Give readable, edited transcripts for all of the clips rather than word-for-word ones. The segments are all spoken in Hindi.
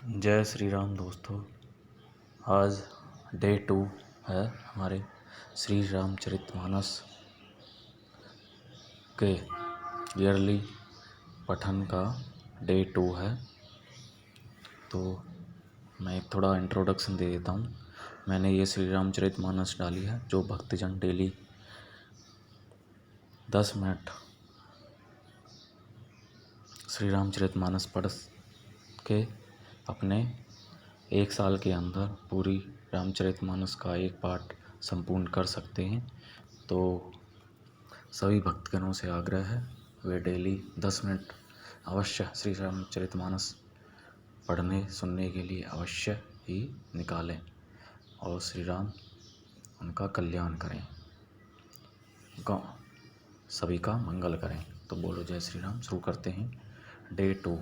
जय श्री राम दोस्तों। आज डे 2 है हमारे श्री रामचरितमानस के ईयरली पठन का। डे 2 है तो मैं एक थोड़ा इंट्रोडक्शन दे देता हूँ। मैंने ये श्री रामचरितमानस डाली है जो भक्तजन डेली 10 मिनट श्री रामचरितमानस पढ़ के अपने 1 साल के अंदर पूरी रामचरितमानस का एक पाठ संपूर्ण कर सकते हैं। तो सभी भक्तगणों से आग्रह है वे डेली 10 मिनट अवश्य श्री रामचरितमानस पढ़ने सुनने के लिए अवश्य ही निकालें और श्री राम उनका कल्याण करें, उनका सभी का मंगल करें। तो बोलो जय श्री राम। शुरू करते हैं डे 2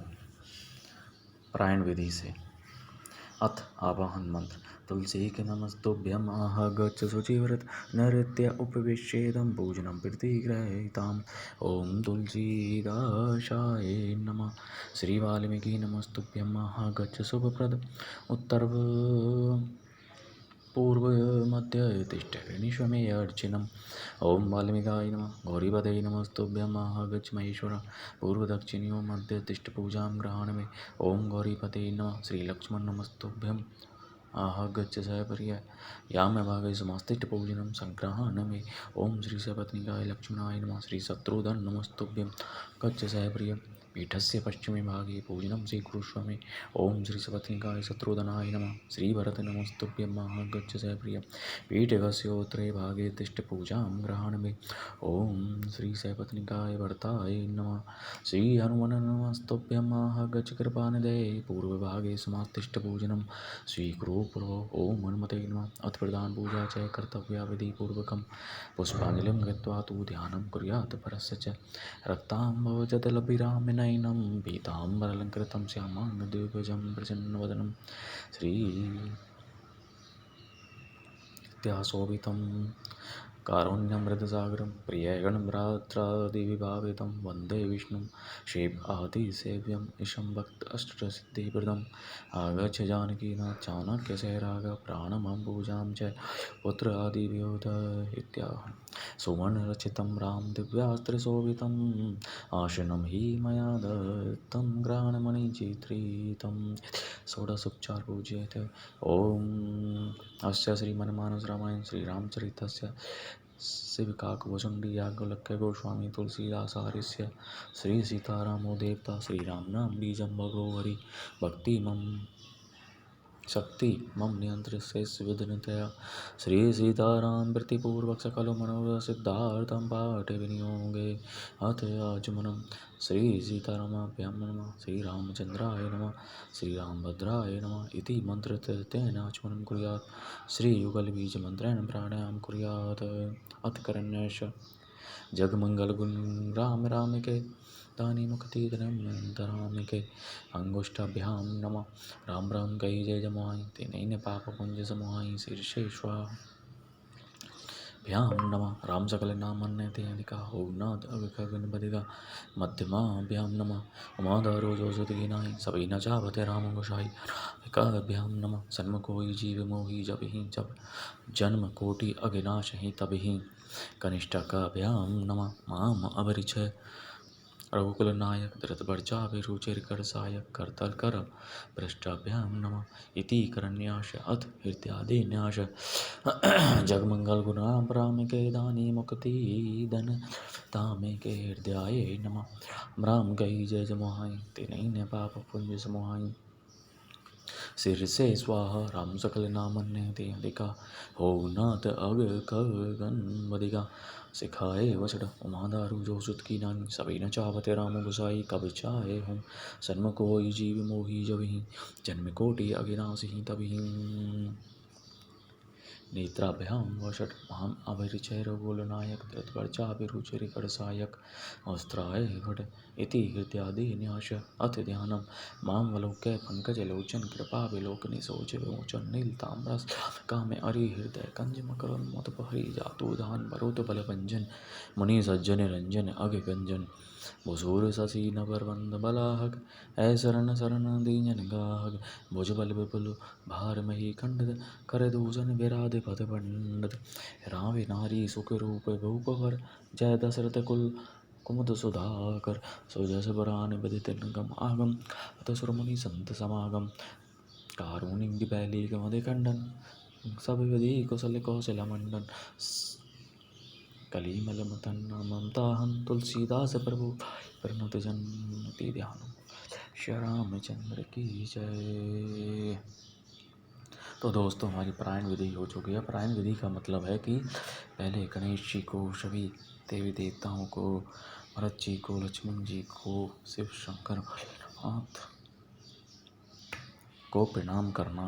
पारायण विधि से। अथ आवाहन मंत्र। तुलसी के नमस्तुभ्यम आह गच्छ शुचिव्रत नृत्य उपविश्येदं भोजनं प्रतिगृहीताम्। ओम तुलसीदासाय नमः। श्री वाल्मीकि नमस्तुभ्यम आह गच्छ शुभप्रद उत्तर पूर्व मध्य तिष्ठ निष्वमे अर्चिनम्। ओम वाल्मीकाय नमः। गौरीपदये नमस्तुभ्यं आह गच्छ महेश्वर पूर्व दक्षिणयो मध्य तिष्ठ पूजां ग्रहण में। ओम गौरीपदये नमः। श्री लक्ष्मण नमस्तुभ्यं आह गच्छ सप्रिय याम भागे समास्तिष्ठ पूजनं संग्रहण में। ओम श्री सपत्नीकाय लक्ष्मणाय नमः। श्री शत्रुघ्न नमस्तुभ्यं गच्छ सप्रिय पीठस्य पश्चिमे भागे पूजनं स्वीकुरुष्व मे। ओम श्री सपत्नीकाय शत्रुघ्नाय नमः। श्री भरत नमस्तुभ्यं आह गच्छ सप्रिय पीठस्योत्तरे भागे तिष्ठ पूजां ग्रहण में। ओम श्री सपत्नीकाय भरताय नमः। श्री हनुमन नमस्तुभ्यं आह गच्छ कृपानिधे पूर्व भागे समास्तिष्ठ पूजनं स्वीकुरु प्रभो। ओम हनुमते नमः। अथ प्रधान पूजा च कर्तव्या विधि पूर्वकं पुष्पांजलिं कृत्वा तु ध्यानं कुर्यात् परस्य च। रक्ताम्बरजदलभिरामनयनं पीताम्बरालंकृतं श्यामांगद्विभुजं प्रसन्नवदनं श्रीत्याशोभितं कारुण्यमृतसागरं प्रियगणभ्रात्रादिविभावितं वन्दे विष्णुं शिवादिसेव्यम् ईशं भक्त अष्टसिद्धिप्रदम्। आगच्छ जानकीनाथ चाणक्यशैराग प्राणमं पूजां च पुत्र आदिव्योध इत्याह। सुवर्णरचितं राम दिव्यास्त्रशोभितम् आसनं हि मया दत्तं ग्रहणमणिचित्रितं षोडशोपचार पूज्यते। ओम अस्य श्रीमन्मानस रामायण श्री रामचरितस्य शिवकाकभुचण्डी याज्ञवल्क्य गोस्वामी तुलसीदासार्यस्य श्री सीतारामो देवता श्रीरामनाम बीजं भगो हरि भक्ति मम शक्ति मम नियंत्रित विधनतया। श्री सीताराम प्रतिपूर्वक सकल मनोरथ सिद्धार्थं पाठे विनियोगे अथ आचमनम्। श्री सीतारामाभ्यां नमः। श्री रामचंद्राय नमः। श्री रामभद्राय नमः इति मंत्रतेन आचमनं कुर्यात्। श्री युगलबीज मंत्रेण प्राणायाम कुर्यात्। अथ करन्यास। जगमंगल गुण राम राम के दानी मुक्ति धराम के अंगुष्ठाभ्यां नमः। राम राम कही जय जमुआई तेन पाप पुंज समुआई शीर्षे स्वाभ्यां नमः। राम सकल नाम अन्यते अधिका हो नाथ अगन बदिगा मध्यमाभ्यां नमः। उमाधारो जो सुति नाई सभी न चावते राम गोसाई काभ्यां नमः। सन्मुखोई जीव मोहि जब ही जब जन्म कोटि अगिनाश ही तब ही कनिष्ठकाभ्यां नमः। माम अवरिचय रघुकुल नायक धृत बर्चा रुचिर कर सायक करतल कर भ्रष्टाभ्यां नमः इति करन्यास। अथ हृदयादि न्यास। जगमंगल गुणाम राम के दानी मुक्ति धन तामे के हृदयाय नमः। राम गई जय जमुहाई तेन पाप पुंज समुहाई सिर से स्वाहा। राम सकल नाम अन्य अधिका हो नाथ अग गन बदिगा सिखाए वचड़ उमादारू जो सुत की नानी सभी न चावते राम गुसाई कब चाहे हम सन्मुख होई जीव मोही जब ही जन्म कोटि अगिनाश ही तभी नेत्राभ्यां वषट माम अभिरुचय रघुकुल नायक धृतवर्चा अभिरुचिर कर सायक अस्त्राय घट इति हृदयादि न्यास। अथ ध्यानम। माम वलोक्य पंकज लोचन कृपा विलोकनि सोच विमोचन नील ताम्रस कामे अरि हृदय कंज मकरन मत हरि जातु धान बरोत बल भंजन मुनि सज्जन रंजन अग गंजन भुसूर शशि नबर बंद बलाहक, ऐ शरण शरण दीन गाहक, भुजबल विपुल भार मही खंडित, कर दूषण विराध पद पंडित, रावे नारी सुख रूप भूप पर, जय दशरथ कुल कुमुद सुधाकर, सुजस बरान विदित गम आगम, अत सुर मुनि संत समागम, कारुणिक बैली मदि खंडन, सब विधि कुशल कौशल मंडन, कलिमल मतन ममता हम, तुलसीदास प्रभु प्रणत जन्मति ध्यान, श्री रामचंद्र की जय। तो दोस्तों हमारी पारायण विधि हो चुकी है। पारायण विधि का मतलब है कि पहले गणेश जी को, सभी देवी देवताओं को, भरत जी को, लक्ष्मण जी को, शिव शंकर भोलेनाथ को प्रणाम करना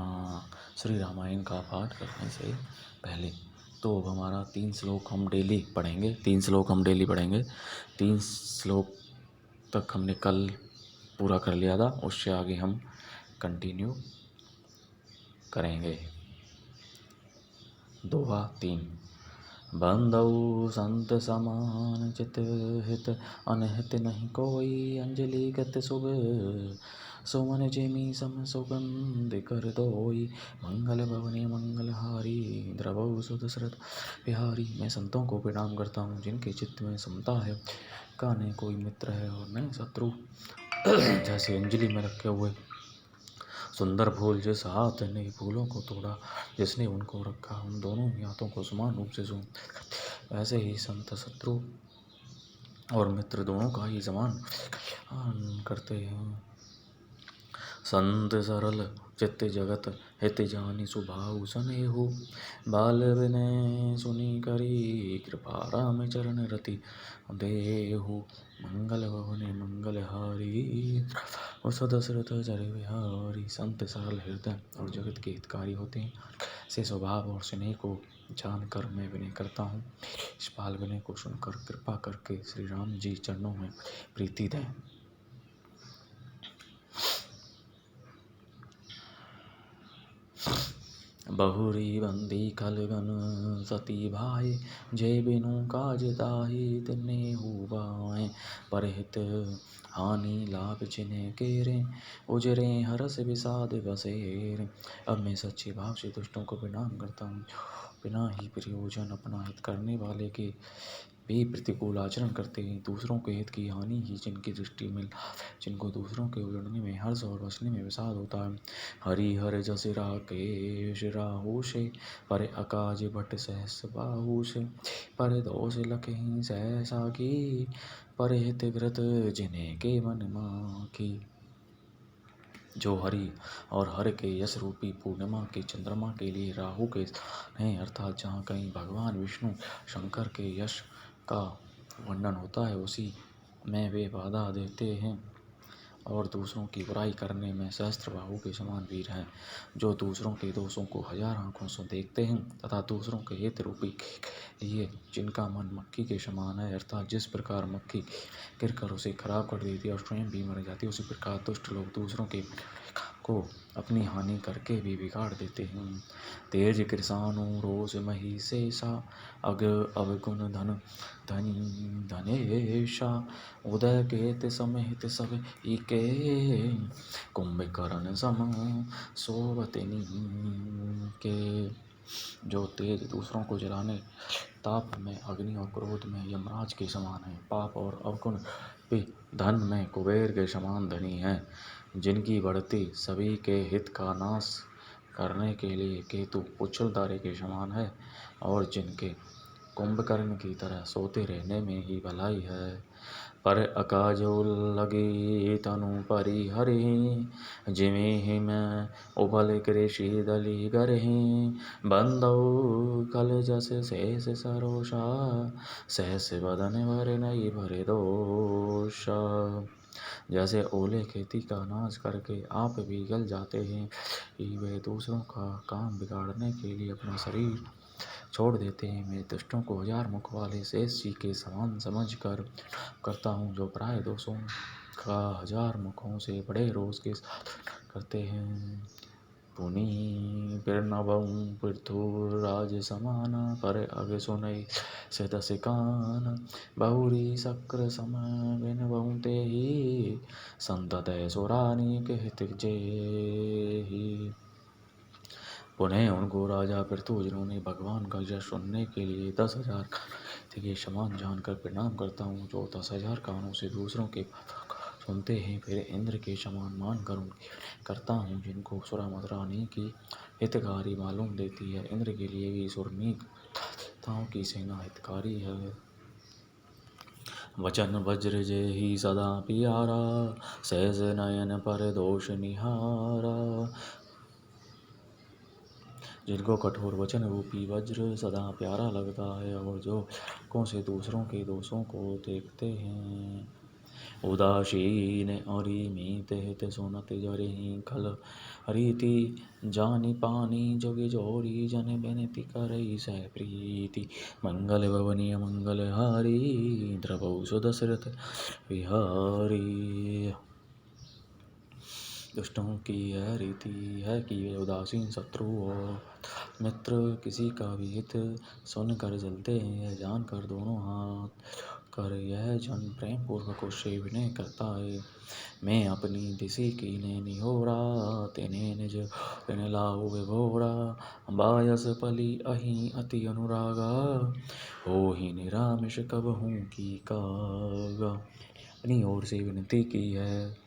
श्री रामायण का पाठ करने से पहले। तो अब हमारा 3 श्लोक हम डेली पढ़ेंगे। 3 श्लोक हम डेली पढ़ेंगे। 3 श्लोक तक हमने कल पूरा कर लिया था, उससे आगे हम कंटिन्यू करेंगे। दोहा 3। बंधु संत समान चित हित, अनहित नहीं कोई, अंजलि गत शुभ सुमन जेमी सम सुगंध कर दोई, मंगल भवने मंगलहारी, द्रवहु सुदशरथ बिहारी। मैं संतों को प्रणाम करता हूँ जिनके चित्त में समता है, का न कोई मित्र है और न शत्रु। जैसे अंजलि में रखे हुए सुंदर फूल, जिस हाथ ने फूलों को तोड़ा, जिसने उनको रखा उन दोनों ही हाथों को समान रूप से सुन, ऐसे ही संत शत्रु और मित्र दोनों का ही समान करते हैं। संत सरल चित्त जगत हित जानि सुभाऊ सनेहु, बाल विनय सुनी करी, कृपा राम चरण रति देहु, मंगल भवने मंगलहारी, दशरथ जर बिहारी। संत सरल हृदय और जगत के हितकारी होते हैं। से स्वभाव और स्नेह को जानकर मैं विनय करता हूँ। इस बाल विनय को सुनकर कृपा करके श्री राम जी चरणों में प्रीति दें। बहुरी बंदी खलगन सती भाई, जय बिनु काज ताहि तिन्हे हुआए, परहित हानि लाभ जिन्हें केरे, उजरे हरस विषाद बसेर। अब मैं सच्चे भाव से दुष्टों को प्रणाम करता हूँ, बिना ही प्रयोजन अपना हित करने वाले के भी प्रतिकूल आचरण करते हैं। दूसरों के हित की हानि ही जिनकी दृष्टि में लाभ है, जिनको दूसरों के उजड़ने में हर्ष और बसने में विषाद होता है। हरि हर जस राकेश राहु से, पर अकाज भट सहस बाहु से, पर दोष लखहि सहसा की, पर हित व्रत जिन्हें के मन माखी। जो हरि और हर के यश रूपी पूर्णिमा के चंद्रमा के लिए राहु के हैं, अर्थात जहाँ कहीं भगवान विष्णु शंकर के यश का वर्णन होता है, उसी में वे बाधा देते हैं और दूसरों की बुराई करने में सहस्त्रबाहु के समान वीर हैं। जो दूसरों के दोषों को 1000 आँखों से देखते हैं तथा दूसरों के हित रूपी के लिए जिनका मन मक्खी के समान है, अर्थात जिस प्रकार मक्खी गिरकर उसे खराब कर देती है और स्वयं भी मर जाती है, उसी प्रकार दुष्ट लोग दूसरों के को अपनी हानि करके भी बिगाड़ देते हैं। तेज कृषाणु रोष मही शेषा, अग अवगुण धन धनी धनेशा, उदय केत समेत सब इके, कुंभकर्ण सम सोवतिनी के। जो तेज दूसरों को जलाने, ताप में अग्नि और क्रोध में यमराज के समान है, पाप और अवगुण भी धन में कुबेर के समान धनी है, जिनकी बढ़ती सभी के हित का नाश करने के लिए केतु उछलदारे के समान है, और जिनके कुंभकर्ण की तरह सोते रहने में ही भलाई है। पर अकाजो लगी तनु परि हरि, जिमे हिम उबल कृषि दली गरहि, बंदौ कल जस शेष सरोषा, सहस बदन भर नई भरे दोषा। जैसे ओले खेती का नाश करके आप भी गल जाते हैं, वे दूसरों का काम बिगाड़ने के लिए अपना शरीर छोड़ देते हैं। मैं दुष्टों को 1000 मुख वाले शेष जी के समान समझ कर करता हूँ, जो प्राय दोषों का 1000 मुखों से बड़े रोष के साथ करते हैं। पुनि पिरनवऊँ पृथुराज समान पर अग सुनई सित सिकान बहुरी शक्र सम बिनवऊँ तेहि संततय सुरानी के हित जेहि। पुनः उनको राजा पृथु जिन्होंने भगवान का यश सुनने के लिए 10,000 के समान जानकर प्रणाम करता हूँ, जो 10,000 कानों से दूसरों के सुनते हैं, फिर इंद्र के समान मानकर उनकी करता हूँ, जिनको सुरमद्रानी की हितकारी मालूम देती है। इंद्र के लिए भी सुरनीक देवताओं की सेना हितकारी है। वचन वज्र जेहि सदा पियारा, सहज नयन पर दोष निहारा। जिनको कठोर वचन रूपी वज्र सदा प्यारा लगता है और जो आँखों से दूसरों के दोषों को देखते हैं। उदासीन अरिमित हित सुनत जरहि खल रीति, जानि पानी जोगी जोरी जन बेनति करई सह प्रीति। मंगल भवनीय मंगल हारी, द्रवहु सुदशरथ विहारी। दुष्टों की यह रीति है कि वे उदासीन शत्रु और मित्र किसी का भी हित सुनकर जलते हैं। यह जानकर दोनों हाथ कर यह जन प्रेम पूर्वक उससे विनय करता है। मैं अपनी दिशि कीने निहोरा, तेने निज तिन लाऊ विभोरा। बायस पली अहि अति अनुरागा, होहि निरामिष कबहूँ की कागा। अपनी ओर से विनती की है,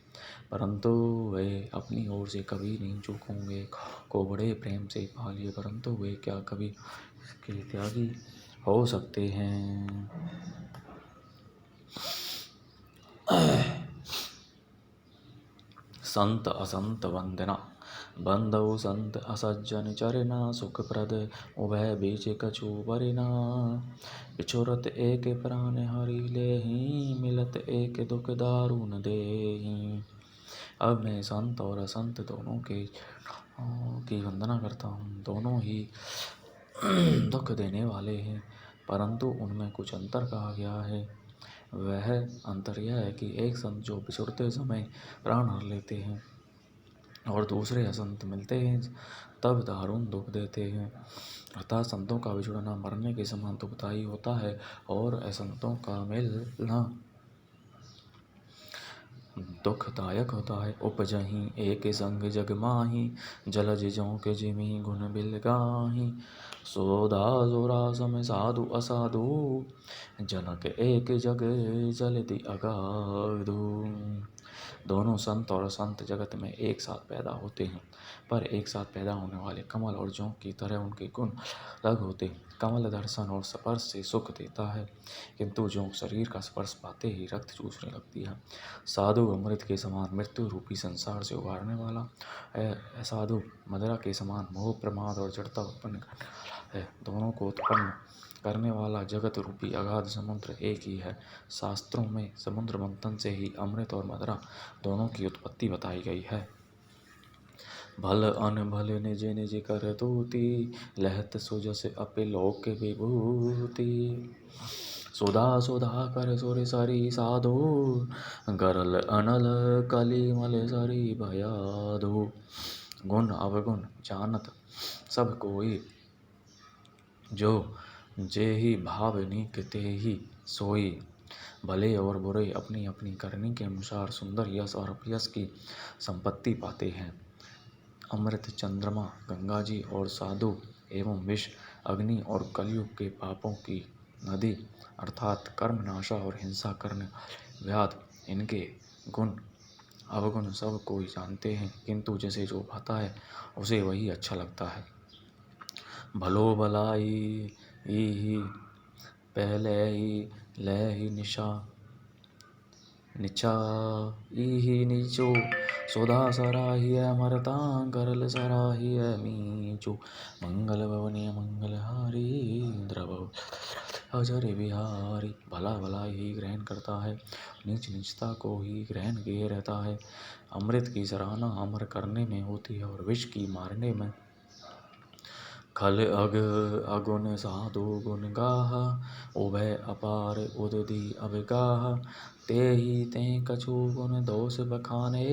परंतु वे अपनी ओर से कभी नहीं चूकोंगे। को बड़े प्रेम से पालिए, परंतु वे क्या कभी इसके त्यागी हो सकते हैं। संत असंत वंदना, बंधु संत असज्जन चरना। सुखप्रद उभय बीच कछु बरना, बिछुरत एक प्राण हरि लेहि, मिलत एक दुख दारुण देहि। अब मैं संत और असंत दोनों की वंदना करता हूँ। दोनों ही दुख देने वाले हैं, परंतु उनमें कुछ अंतर कहा गया है। वह अंतर यह है कि एक संत जो बिछुड़ते समय प्राण हर लेते हैं और दूसरे असंत मिलते हैं तब दारुण दुख देते हैं। अर्थात संतों का बिछुड़ना मरने के समान दुखदायी होता है और असंतों का मिलना दुखदायक होता है। उपजहि एक संग जग माही, जलज जोंक जिमि गुण बिलगाही। सोधा सोरा सम साधु असाधु, जनक एक जग जलति अगाधु। दोनों संत और असंत जगत में एक साथ पैदा होते हैं, पर एक साथ पैदा होने वाले कमल और जोंक की तरह उनके गुण अलग होते हैं। कमल दर्शन और स्पर्श से सुख देता है, किंतु जोंक शरीर का स्पर्श पाते ही रक्त चूसने लगती है। साधु अमृत के समान मृत्यु रूपी संसार से उबारने वाला, असाधु मदिरा के समान मोह प्रमाद और जड़ता उत्पन्न करने वाला है। दोनों को उत्पन्न करने वाला जगत रूपी अगाध समुद्र एक ही है। शास्त्रों में समुद्र मंथन से ही अमृत और मदिरा दोनों की उत्पत्ति बताई गई है। भल अनभल निज निज कर तूति, लहत सुजस अपि लोक विभूति। सुधा सुधा कर सुर सरी साधु, गरल अनल कली मल सरी भयाधु। गुण अवगुण जानत सब कोई, जो जेहि भाव नीक तेहि सोई। भले और बुरे अपनी अपनी करनी के अनुसार सुंदर यश और अपयश की संपत्ति पाते हैं। अमृत, चंद्रमा, गंगा जी और साधु एवं विष, अग्नि और कलयुग के पापों की नदी अर्थात कर्म नाशा और हिंसा करने वाले व्याध, इनके गुण अवगुण सब कोई जानते हैं, किंतु जिसे जो भाता है उसे वही अच्छा लगता है। भलो भलाई ही पहले ही लही निशा, निचा ही नीचो। सुधा सराहिय अमरता, गरल सराहिय मीचो। मंगल भवनीय मंगल हारी, द्रवहु अजर विहारी। भला भला ही ग्रहण करता है, नीच नीचता को ही ग्रहण किए रहता है। अमृत की सराहना अमर करने में होती है और विष की मारने में। खल अग अगुन साधु गुण गाहा, उभय अपार उदधि अभिगाहा। तेहि ते कछु गुण दोष बखाने,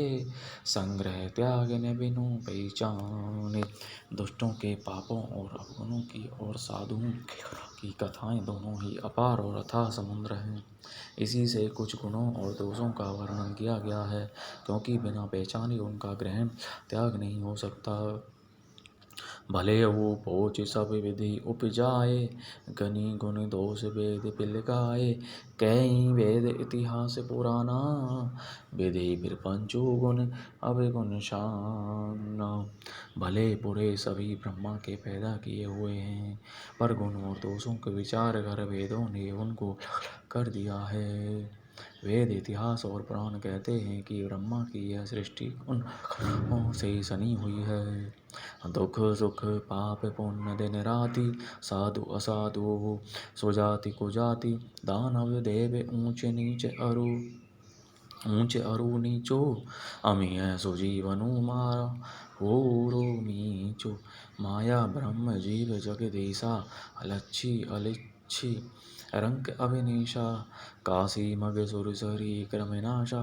संग्रह त्याग न बिनु पहचाने। दुष्टों के पापों और अवगुणों की और साधुओं की कथाएं दोनों ही अपार और अथाह समुद्र हैं। इसी से कुछ गुणों और दोषों का वर्णन किया गया है, क्योंकि बिना पहचाने उनका ग्रहण त्याग नहीं हो सकता। भले वो पोच सब विधि उपजाए, गनि गुण दोष वेद पिल गाए। कई वेद इतिहास पुराना, विधि फिर पंचो गुण अवगुण शाना। भले बुरे सभी ब्रह्मा के पैदा किए हुए हैं, पर गुण और दोषों के विचार कर वेदों ने उनको कर दिया है। वेद इतिहास और पुराण कहते हैं कि ब्रह्मा की यह सृष्टि उन गुणों से सनी हुई है। दुख सुख पाप पुण्य दिन राति, साधु असाधु सुजाति कुजाति। दानव देव ऊंच नीच अरु ऊंच अरु नीचो, अमीय सुजीवनु मारा होरो नीचो। माया ब्रह्म जीव जगदीशा, अलच्छी अलिच्छी रंक अभिनिशा। काशी मग सुर सरी क्रमनाशा,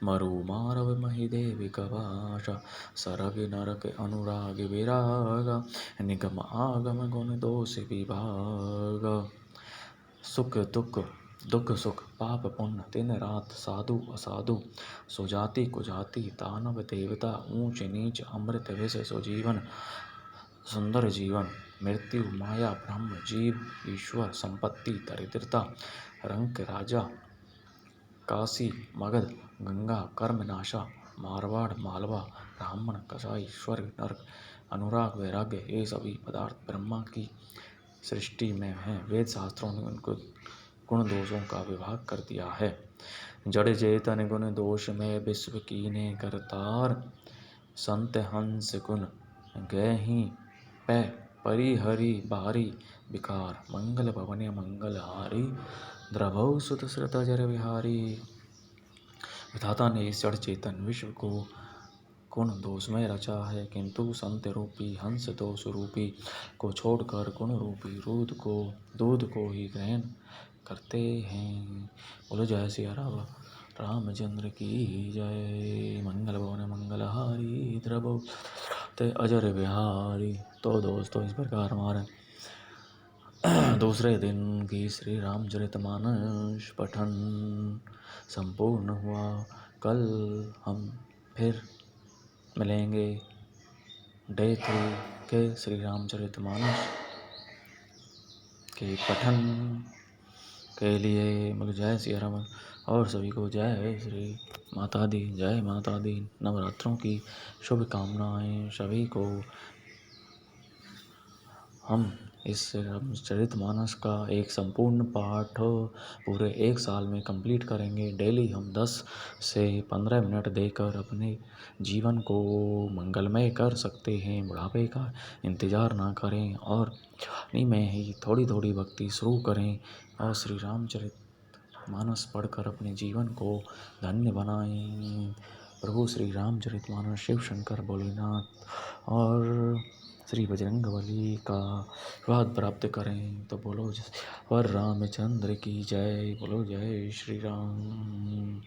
मरु मारव महिदेव कवाशा। सरग नरक अनुराग विरागा, निगम आगम गुण दोष विभागा। सुख दुख सुख पाप पुण्य दिन रात, साधु असाधु सुजाति कुजाति। दानव देवता ऊंच नीच, अमृत विष सुजीवन सुंदर जीवन। मृत्यु माया ब्रह्म जीव ईश्वर, संपत्ति दरिद्रता रंक राजा। काशी मगध गंगा कर्मनाशा, मारवाड़ मालवा ब्राह्मण कसाई स्वर्ग नरक अनुराग वैराग्य। ये सभी पदार्थ ब्रह्मा की सृष्टि में हैं। वेद शास्त्रों ने उनको गुण दोषों का विभाग कर दिया है। जड़ चेतन गुण दोष में विश्व कीने करतार, संत हंस गुण गहि पै परिहरि बारी विकार। मंगल भवन मंगलहारी, द्रभौ सुत श्रुत जर विहारी। विधाता ने इस जड़ चेतन विश्व को गुण दोष में रचा है, किंतु संत रूपी हंस दोष रूपी को छोड़कर गुण रूपी दूध को ही ग्रहण करते हैं। बोलो जय सिया रामचंद्र की जय। मंगल भवन मंगलहारी, द्रभौ अजर विहारी। तो दोस्तों, इस प्रकार हमारे दूसरे दिन की श्री रामचरितमानस पठन संपूर्ण हुआ। कल हम फिर मिलेंगे डे 3 के श्री रामचरितमानस के पठन के लिए। बोलो जय सिया राम और सभी को जय श्री माता दी, जय माता दी। नवरात्रों की शुभकामनाएं सभी को। हम इस रामचरितमानस का एक संपूर्ण पाठ पूरे 1 साल में कंप्लीट करेंगे। डेली हम 10 से 15 मिनट देकर अपने जीवन को मंगलमय कर सकते हैं। बुढ़ापे का इंतज़ार ना करें और जवानी में ही थोड़ी थोड़ी भक्ति शुरू करें और श्री रामचरितमानस पढ़कर अपने जीवन को धन्य बनाएं। प्रभु श्री रामचरितमानस शिव शंकर भोलेनाथ और श्री बजरंगबली का आशीर्वाद प्राप्त करें। तो बोलो वर रामचंद्र की जय। बोलो जय श्री राम।